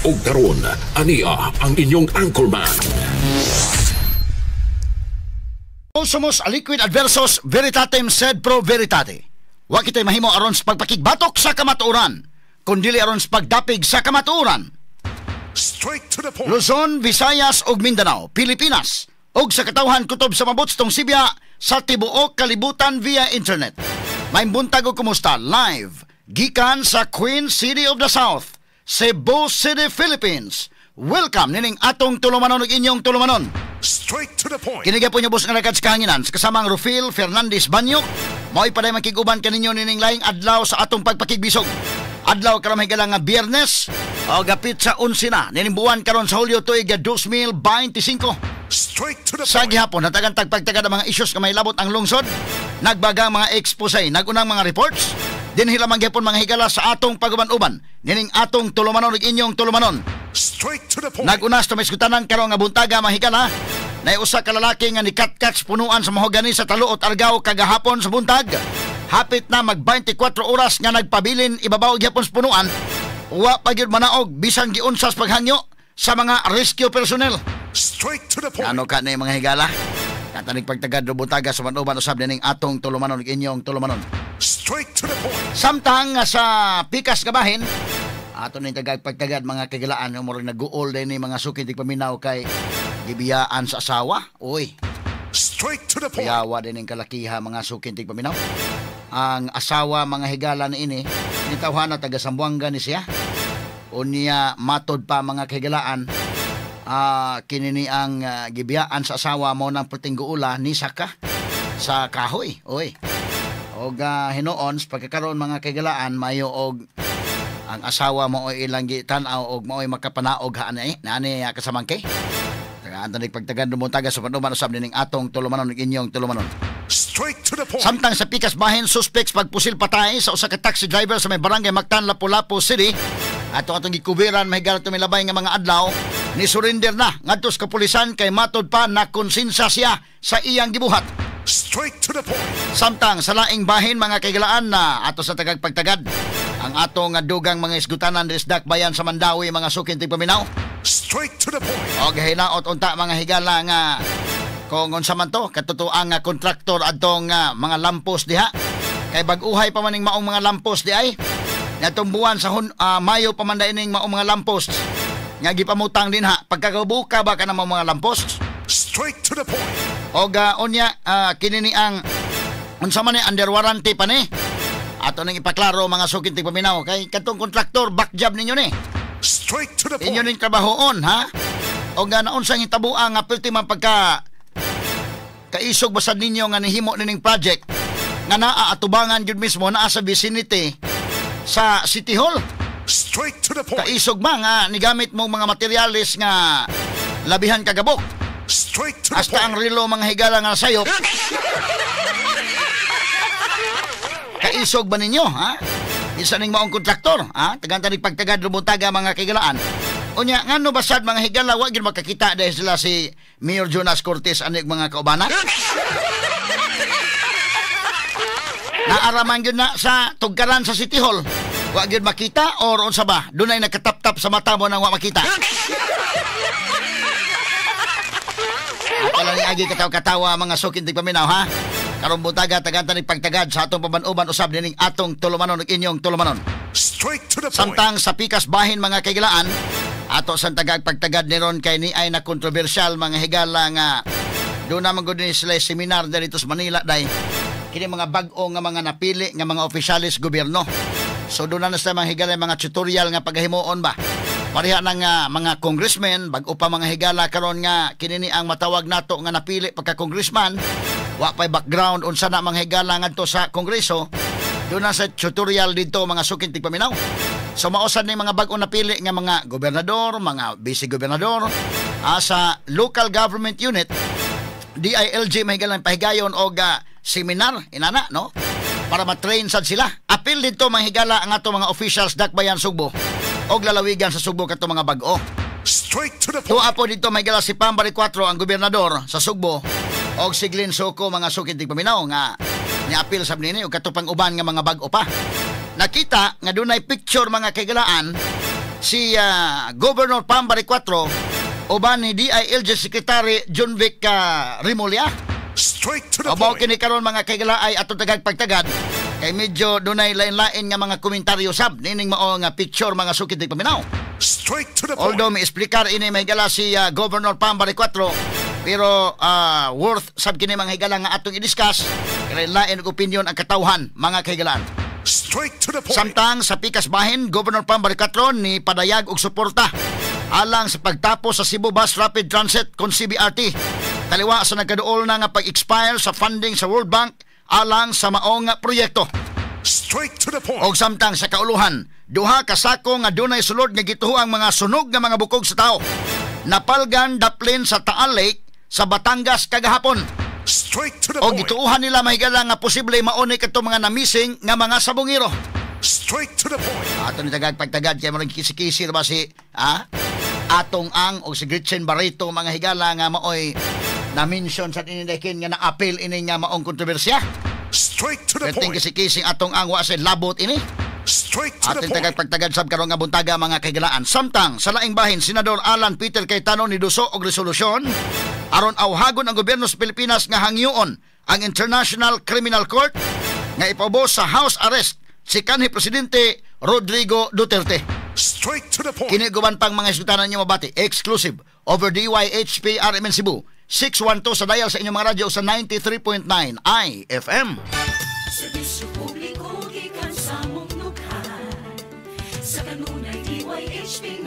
ug karon ania ang inyong anchorman. Somos aliquid adversos veritatem sed pro veritate. Wa kitay mahimo aron sa pagpakigbatok sa kamatuoran, kundi aron sa pagdapig sa kamatuoran. Straight to the point. Luzon, Visayas ug Mindanao, Pilipinas, ug sa katawhan kutob sa mabutstong Sibya sa tibuok kalibutan via internet. May buntag og kumusta live gikan sa Queen City of the South, Cebu City, Philippines. Welcome nining atong tulumanon ug inyong tulumanon. Straight to the point. Kiniga po niyo bus nga nagad sa kahanginan sa kasamang Rufil Fernandez Banyok. Mao'y paday makiguban kaninyo nining laing adlaw sa atong pagpakigbisog. Adlaw karon may nga Biyernes o gapit sa 11 na nining buwan karon sa Hulyo tuig 2025. Straight to the Sa point. gihapon natagan tagpagtagad ang mga issues nga may labot ang lungsod. Nagbaga mga expose, nagunang mga reports. Dinhi lamang gyapon mga higala sa atong paguban-uban nining atong tulumanon ug inyong tulumanon. Straight to the point. Nagunas to may skutanan karon nga buntaga mahigala. Nay usa ka lalaki nga nikatkat punuan sa mahogani sa Taluot Argao kagahapon sa buntag. Hapit na mag 24 oras nga nagpabilin ibabaw gyapon sa punuan. Wa pa gyud manaog bisan giunsas paghangyo sa mga rescue personnel. Straight to the point. Ano ka na mga higala? Katanig pagtagad do buntaga sa manuban usab dining atong tulumanon ug inyong tulumanon. Straight to the point. Samtang sa pikas nga bahin ato ning pagtagad mga kagilaan mo ring nag-uol din ni mga sukitig paminaw kay gibiyaan sa asawa. Uy, Straight to the point. yawa din ning kalakiha mga sukitig paminaw. Ang asawa mga higala ni ini nitawhana taga Sambuanga ni siya. Unya matod pa mga kagilaan kinini ang gibiyaan sa asawa mo ng putingguula ni saka sa kahoy. Uy. Og hinuon sa pagkakaroon mga kagilaan mayo og ang asawa mo o ilang gitanaw og mao'y makapanaog ani kasamangkay. Taga-antanig pagtagad dumuntaga sa panuban usab ning atong tulumanon ug inyong tulumanon. Straight to the point. Samtang sa pikas bahin suspects pagpusil patay sa usa ka taxi driver sa may barangay Mactan, Lapu-Lapu City. Ato atong gikubiran mahigalat tumilabay nga mga adlaw ni surrender na ngadto sa kapulisan kay matod pa na konsensya siya sa iyang gibuhat. Straight to the point. Samtang sa laing bahin mga kaigalaan na ato sa tagag pagtagad ang atong dugang mga isgutanan des Dakbayan sa Mandawi mga sukintig paminaw. Straight to the point. Og hinaot unta mga higala nga kung unsa man to katutuang kontraktor adtong mga lampos diha kay bag-uhay pa maning maong mga lampos di ay natong buwan sa Mayo pa man ining maong mga lampos nga gipamutang din ha pagkagabuka ba ka ng mga lampos. Straight to the point. Og unya kinini ang unsa man ni under warranty pa ni ato nang ipaklaro mga sukintig paminaw kay katong kontraktor back job ninyo ni. Straight to the point. Inyo ning trabahoon ha. Og naon sang hitabuang nga perti man pagka kaisog basad ninyo nga nihimo nining project nga naa atubangan jud mismo naa sa vicinity sa City Hall. Straight to the point. Kaisog man nga nigamit mo mga materyales nga labihan kagabok. Straight to the Hasta ang point. relo mga higala nga sayop. Kaisog ba ninyo ha? Isa ning maong kontraktor ha? Tagantanig pagtagad lumuntaga mga kaigalaan. Unya ngano basad mga higala wa gyud makakita dahil sila si Mayor Jonas Cortez anig mga kaubana. Naaraman gyud na sa tugkaran sa City Hall. Wa gyud makita or unsa ba? Dunay nakatap-tap sa mata mo nang wa makita. Ato lang agi katawa-katawa mga sukintig paminaw ha. Karon butaga tagantanig pagtagad sa atong paban-uban usab dining atong tulumanon ug inyong tulumanon. Straight to the point. Samtang sa pikas bahin mga kaigalaan ato sa tagag pagtagad ni ron kay ni ay na kontrobersyal mga higala nga doon naman gud ni sila seminar dito sa Manila day kini mga bag-o nga mga napili nga mga opisyalis gobyerno. So doon na sa mga higala mga tutorial nga paghimuon ba pareha ng mga congressmen bag-o pa mga higala karon nga kini ang matawag nato nga napili pagka congressman wa pay background unsa na mga higala ngadto sa kongreso. Doon na sa tutorial dito mga sukintig paminaw. So mausad ni mga bag-o napili nga mga gobernador, mga vice-gobernador sa local government unit DILG mahigalan pahigayon og seminar inana no para matrain sad sila. Apil dito mahigala ang ato mga officials Dakbayan Sugbo og lalawigan sa Sugbo kato mga bag-o. Straight to the point. Tuwa po dito mahigala si Pambari 4 ang gobernador sa Sugbo og si Glenn Soko mga sukintig paminaw nga niapil sab nini og katupang uban nga mga bag-o pa. Nakita nga dunay picture mga kaigalaan si Governor Pambari 4 uban ni DILG Secretary John Vic Rimulya. Straight to the Abo point. kini karon mga kailaay ato tagag pagtagad kay medyo dunay lain-lain nga mga komentaryo sab nining mao nga picture mga sukid dig paminaw. Straight to the point. Although may explicar ini may higala si Governor Pambari 4 pero worth sab kini mga higala nga atong i-discuss kay lain og opinion ang katawhan mga kaigalaan. Straight to the point. Samtang sa pikas bahin, Governor Pambari 4 ni padayag og suporta alang sa pagtapos sa Cebu Bus Rapid Transit kon CBRT. Taliwa sa nagkaduol na nga pag-expire sa funding sa World Bank alang sa maong proyekto. Straight to the point. Og samtang sa kauluhan, duha ka sako nga dunay sulod nga gituho ang mga sunog nga mga bukog sa tao. Napalgan daplin sa Taal Lake sa Batangas kagahapon. Straight to the O point. gituuhan nila mahigala nga posible mauni kadto mga namising nga mga sabungiro. Straight to the point. Ato ni tagag pagtagad kay marang kisi-kisi ba si Atong Ang o si Gretchen Barreto mga higala nga maoy na-mention sa inidekin nga na-appeal ini nga maong kontrobersya. Straight to the Perting point. kisi-kising Atong Ang wa sa labot ini. Straight to the Ating point. tagag pagtagad sab karon nga buntaga mga kaigalaan. Samtang sa laing bahin Senador Alan Peter Cayetano ni duso og resolusyon aron awhagon ang gobyerno sa Pilipinas nga hangyoon ang International Criminal Court nga ipabos sa house arrest si kanhi presidente Rodrigo Duterte. Straight to the point. Kini guban pang mga isutanan niyo mabati exclusive over DYHP RMN Cebu 612 sa dial sa inyong mga radyo sa 93.9 IFM. Serbisyo publiko gikan sa mong lukhan. Sa kanunay DYHP